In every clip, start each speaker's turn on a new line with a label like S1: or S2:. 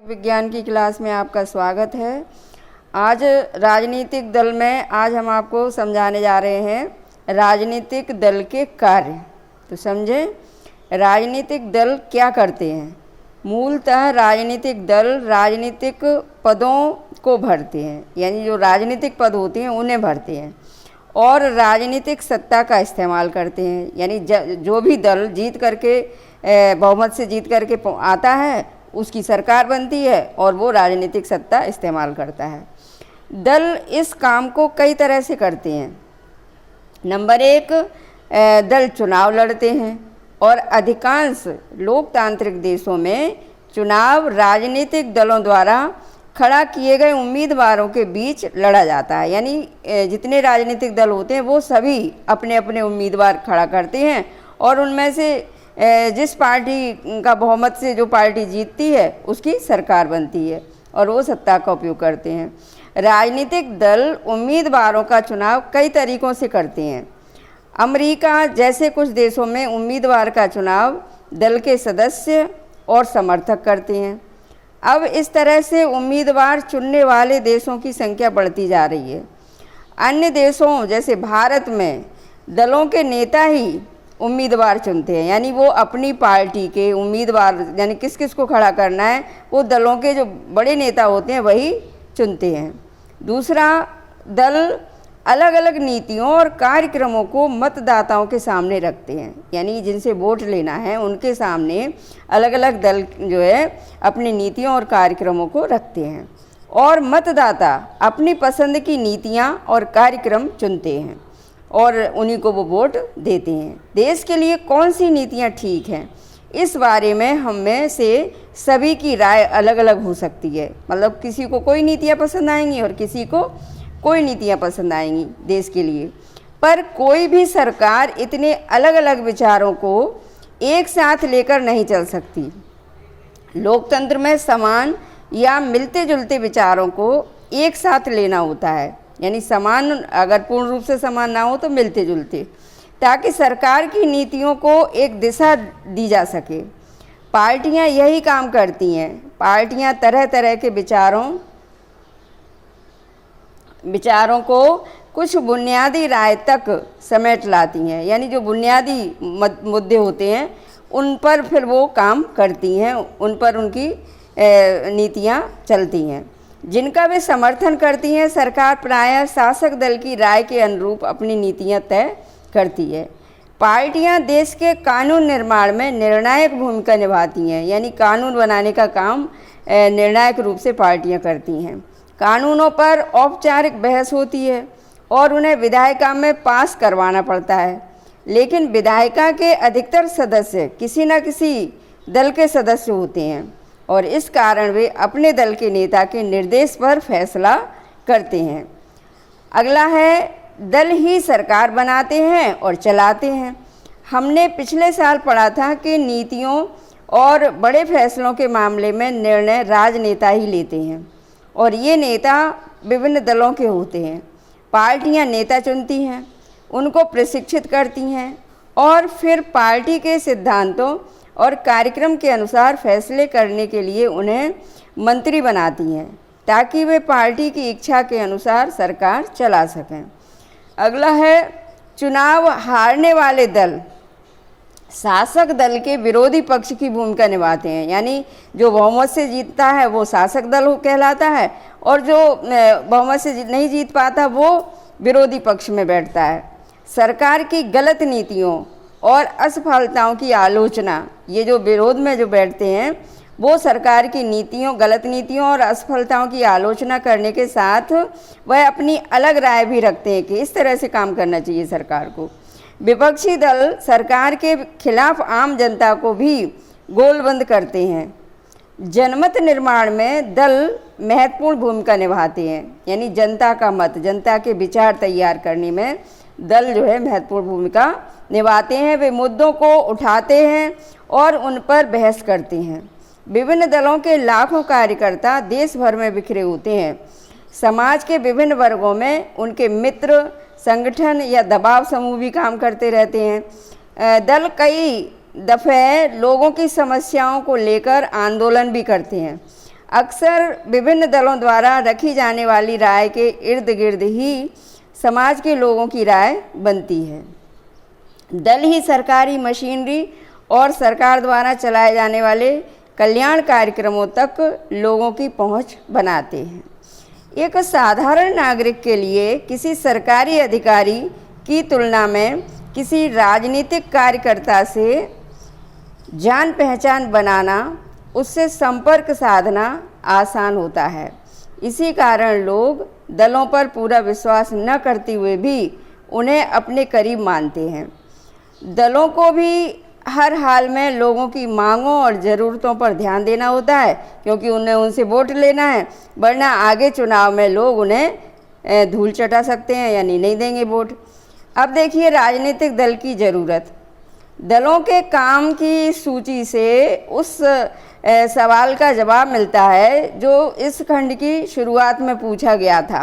S1: विज्ञान की क्लास में आपका स्वागत है। आज राजनीतिक दल में आज हम आपको समझाने जा रहे हैं राजनीतिक दल के कार्य। तो समझें राजनीतिक दल क्या करते हैं। मूलतः राजनीतिक दल राजनीतिक पदों को भरते हैं, यानी जो राजनीतिक पद होते हैं उन्हें भरते हैं और राजनीतिक सत्ता का इस्तेमाल करते हैं। यानी जो भी दल जीत करके बहुमत से जीत करके आता है उसकी सरकार बनती है और वो राजनीतिक सत्ता इस्तेमाल करता है। दल इस काम को कई तरह से करते हैं। नंबर एक, दल चुनाव लड़ते हैं और अधिकांश लोकतांत्रिक देशों में चुनाव राजनीतिक दलों द्वारा खड़ा किए गए उम्मीदवारों के बीच लड़ा जाता है। यानी जितने राजनीतिक दल होते हैं वो सभी अपने अपने उम्मीदवार खड़ा करते हैं और उनमें से जिस पार्टी का बहुमत से जो पार्टी जीतती है उसकी सरकार बनती है और वो सत्ता का उपयोग करते हैं। राजनीतिक दल उम्मीदवारों का चुनाव कई तरीक़ों से करते हैं। अमेरिका जैसे कुछ देशों में उम्मीदवार का चुनाव दल के सदस्य और समर्थक करते हैं। अब इस तरह से उम्मीदवार चुनने वाले देशों की संख्या बढ़ती जा रही है। अन्य देशों जैसे भारत में दलों के नेता ही उम्मीदवार चुनते हैं, यानी वो अपनी पार्टी के उम्मीदवार यानी किस किस को खड़ा करना है वो दलों के जो बड़े नेता होते हैं वही चुनते हैं। दूसरा, दल अलग अलग नीतियों और कार्यक्रमों को मतदाताओं के सामने रखते हैं, यानी जिनसे वोट लेना है उनके सामने अलग अलग दल जो है अपनी नीतियों और कार्यक्रमों को रखते हैं और मतदाता अपनी पसंद की नीतियाँ और कार्यक्रम चुनते हैं और उन्हीं को वो वोट देते हैं। देश के लिए कौन सी नीतियाँ ठीक हैं इस बारे में हम में से सभी की राय अलग अलग हो सकती है। मतलब किसी को कोई नीतियाँ पसंद आएंगी और किसी को कोई नीतियाँ पसंद आएंगी देश के लिए। पर कोई भी सरकार इतने अलग अलग विचारों को एक साथ लेकर नहीं चल सकती। लोकतंत्र में समान या मिलते जुलते विचारों को एक साथ लेना होता है, यानी समान अगर पूर्ण रूप से समान ना हो तो मिलते जुलते, ताकि सरकार की नीतियों को एक दिशा दी जा सके। पार्टियां यही काम करती हैं। पार्टियां तरह तरह के विचारों को कुछ बुनियादी राय तक समेट लाती हैं, यानी जो बुनियादी मुद्दे होते हैं उन पर फिर वो काम करती हैं, उन पर उनकी नीतियां चलती हैं जिनका वे समर्थन करती हैं। सरकार प्रायः शासक दल की राय के अनुरूप अपनी नीतियां तय करती है। पार्टियां देश के कानून निर्माण में निर्णायक भूमिका निभाती हैं, यानी कानून बनाने का काम निर्णायक रूप से पार्टियां करती हैं। कानूनों पर औपचारिक बहस होती है और उन्हें विधायिका में पास करवाना पड़ता है, लेकिन विधायिका के अधिकतर सदस्य किसी न किसी दल के सदस्य होते हैं और इस कारण वे अपने दल के नेता के निर्देश पर फैसला करते हैं। अगला है, दल ही सरकार बनाते हैं और चलाते हैं। हमने पिछले साल पढ़ा था कि नीतियों और बड़े फैसलों के मामले में निर्णय राजनेता ही लेते हैं और ये नेता विभिन्न दलों के होते हैं। पार्टियां नेता चुनती हैं, उनको प्रशिक्षित करती हैं और फिर पार्टी के सिद्धांतों और कार्यक्रम के अनुसार फैसले करने के लिए उन्हें मंत्री बनाती हैं ताकि वे पार्टी की इच्छा के अनुसार सरकार चला सकें। अगला है, चुनाव हारने वाले दल शासक दल के विरोधी पक्ष की भूमिका निभाते हैं, यानी जो बहुमत से जीतता है वो शासक दल कहलाता है और जो बहुमत से नहीं जीत पाता वो विरोधी पक्ष में बैठता है। सरकार की गलत नीतियों और असफलताओं की आलोचना, ये जो विरोध में जो बैठते हैं वो सरकार की गलत नीतियों और असफलताओं की आलोचना करने के साथ वह अपनी अलग राय भी रखते हैं कि इस तरह से काम करना चाहिए सरकार को। विपक्षी दल सरकार के खिलाफ आम जनता को भी गोलबंद करते हैं। जनमत निर्माण में दल महत्वपूर्ण भूमिका निभाते हैं, यानी जनता का मत, जनता के विचार तैयार करने में दल जो है महत्वपूर्ण भूमिका निभाते हैं। वे मुद्दों को उठाते हैं और उन पर बहस करते हैं। विभिन्न दलों के लाखों कार्यकर्ता देश भर में बिखरे होते हैं। समाज के विभिन्न वर्गों में उनके मित्र, संगठन या दबाव समूह भी काम करते रहते हैं। दल कई दफ़े लोगों की समस्याओं को लेकर आंदोलन भी करते हैं। अक्सर विभिन्न दलों द्वारा रखी जाने वाली राय के इर्द गिर्द ही समाज के लोगों की राय बनती है। दल ही सरकारी मशीनरी और सरकार द्वारा चलाए जाने वाले कल्याण कार्यक्रमों तक लोगों की पहुंच बनाते हैं। एक साधारण नागरिक के लिए किसी सरकारी अधिकारी की तुलना में किसी राजनीतिक कार्यकर्ता से जान पहचान बनाना, उससे संपर्क साधना आसान होता है। इसी कारण लोग दलों पर पूरा विश्वास न करते हुए भी उन्हें अपने करीब मानते हैं। दलों को भी हर हाल में लोगों की मांगों और ज़रूरतों पर ध्यान देना होता है, क्योंकि उन्हें उनसे वोट लेना है, वरना आगे चुनाव में लोग उन्हें धूल चटा सकते हैं, यानी नहीं देंगे वोट। अब देखिए राजनीतिक दल की ज़रूरत। दलों के काम की सूची से उस सवाल का जवाब मिलता है जो इस खंड की शुरुआत में पूछा गया था।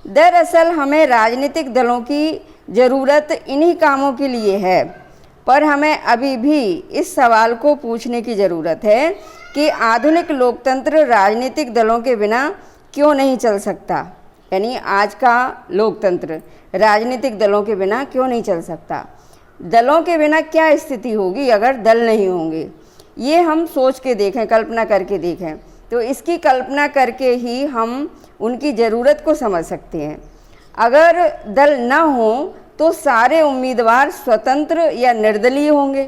S1: दरअसल हमें राजनीतिक दलों की ज़रूरत इन्हीं कामों के लिए है, पर हमें अभी भी इस सवाल को पूछने की ज़रूरत है कि आधुनिक लोकतंत्र राजनीतिक दलों के बिना क्यों नहीं चल सकता। यानी आज का लोकतंत्र राजनीतिक दलों के बिना क्यों नहीं चल सकता। दलों के बिना क्या स्थिति होगी अगर दल नहीं होंगे, ये हम सोच के देखें, कल्पना करके देखें, तो इसकी कल्पना करके ही हम उनकी ज़रूरत को समझ सकते हैं। अगर दल न हो तो सारे उम्मीदवार स्वतंत्र या निर्दलीय होंगे,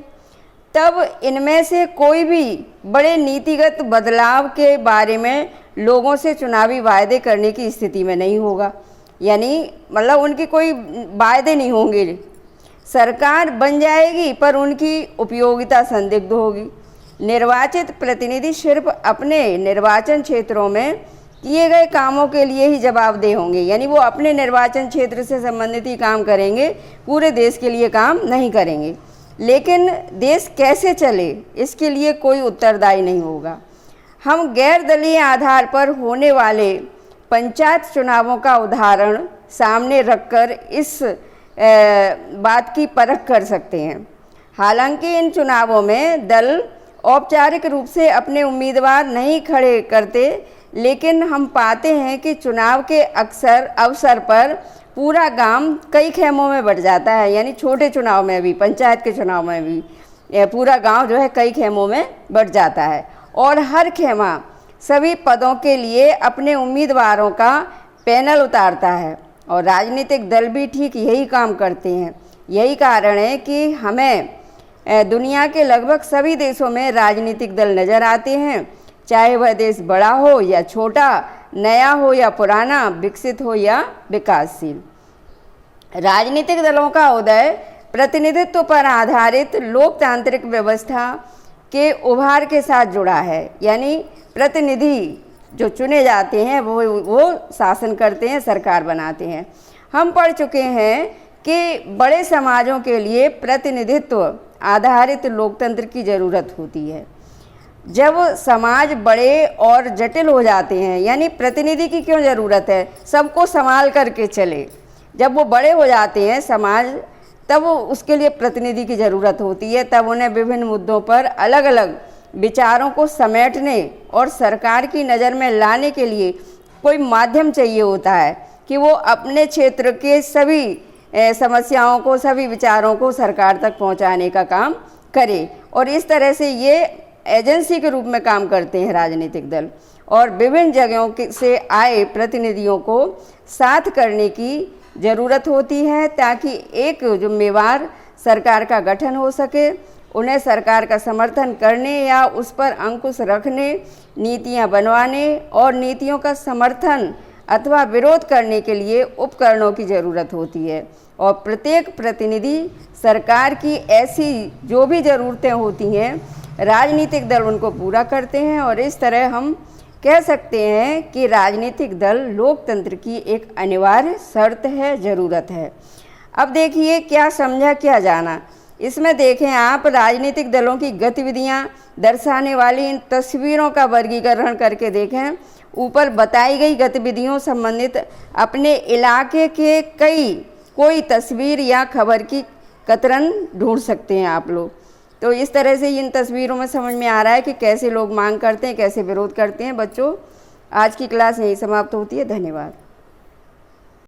S1: तब इनमें से कोई भी बड़े नीतिगत बदलाव के बारे में लोगों से चुनावी वायदे करने की स्थिति में नहीं होगा। यानी मतलब उनके कोई वायदे नहीं होंगे। सरकार बन जाएगी पर उनकी उपयोगिता संदिग्ध होगी। निर्वाचित प्रतिनिधि सिर्फ अपने निर्वाचन क्षेत्रों में किए गए कामों के लिए ही जवाबदेह होंगे, यानी वो अपने निर्वाचन क्षेत्र से संबंधित ही काम करेंगे, पूरे देश के लिए काम नहीं करेंगे। लेकिन देश कैसे चले इसके लिए कोई उत्तरदायी नहीं होगा। हम गैर दलीय आधार पर होने वाले पंचायत चुनावों का उदाहरण सामने रखकर इस बात की परख कर सकते हैं। हालांकि इन चुनावों में दल औपचारिक रूप से अपने उम्मीदवार नहीं खड़े करते, लेकिन हम पाते हैं कि चुनाव के अवसर पर पूरा गांव कई खेमों में बट जाता है। यानी छोटे चुनाव में भी, पंचायत के चुनाव में भी पूरा गांव जो है कई खेमों में बट जाता है, और हर खेमा सभी पदों के लिए अपने उम्मीदवारों का पैनल उतारता है। और राजनीतिक दल भी ठीक यही काम करते हैं। यही कारण है कि हमें दुनिया के लगभग सभी देशों में राजनीतिक दल नज़र आते हैं, चाहे वह देश बड़ा हो या छोटा, नया हो या पुराना, विकसित हो या विकासशील। राजनीतिक दलों का उदय प्रतिनिधित्व पर आधारित लोकतांत्रिक व्यवस्था के उभार के साथ जुड़ा है। यानी प्रतिनिधि जो चुने जाते हैं वो शासन करते हैं, सरकार बनाते हैं। हम पढ़ चुके हैं कि बड़े समाजों के लिए प्रतिनिधित्व आधारित लोकतंत्र की ज़रूरत होती है। जब समाज बड़े और जटिल हो जाते हैं, यानी प्रतिनिधि की क्यों ज़रूरत है, सबको संभाल करके चले। जब वो बड़े हो जाते हैं समाज, तब उसके लिए प्रतिनिधि की ज़रूरत होती है। तब उन्हें विभिन्न मुद्दों पर अलग अलग विचारों को समेटने और सरकार की नज़र में लाने के लिए कोई माध्यम चाहिए होता है कि वो अपने क्षेत्र के सभी समस्याओं को, सभी विचारों को सरकार तक पहुंचाने का काम करे। और इस तरह से ये एजेंसी के रूप में काम करते हैं राजनीतिक दल, और विभिन्न जगहों से आए प्रतिनिधियों को साथ करने की ज़रूरत होती है ताकि एक जिम्मेवार सरकार का गठन हो सके। उन्हें सरकार का समर्थन करने या उस पर अंकुश रखने, नीतियां बनवाने और नीतियों का समर्थन अथवा विरोध करने के लिए उपकरणों की ज़रूरत होती है। और प्रत्येक प्रतिनिधि सरकार की ऐसी जो भी ज़रूरतें होती हैं, राजनीतिक दल उनको पूरा करते हैं। और इस तरह हम कह सकते हैं कि राजनीतिक दल लोकतंत्र की एक अनिवार्य शर्त है, ज़रूरत है। अब देखिए क्या समझा क्या जाना। इसमें देखें आप, राजनीतिक दलों की गतिविधियां दर्शाने वाली इन तस्वीरों का वर्गीकरण करके देखें। ऊपर बताई गई गतिविधियों संबंधित अपने इलाके के कोई तस्वीर या खबर की कतरन ढूंढ सकते हैं आप लोग। तो इस तरह से इन तस्वीरों में समझ में आ रहा है कि कैसे लोग मांग करते हैं, कैसे विरोध करते हैं। बच्चों, आज की क्लास यहीं समाप्त होती है। धन्यवाद।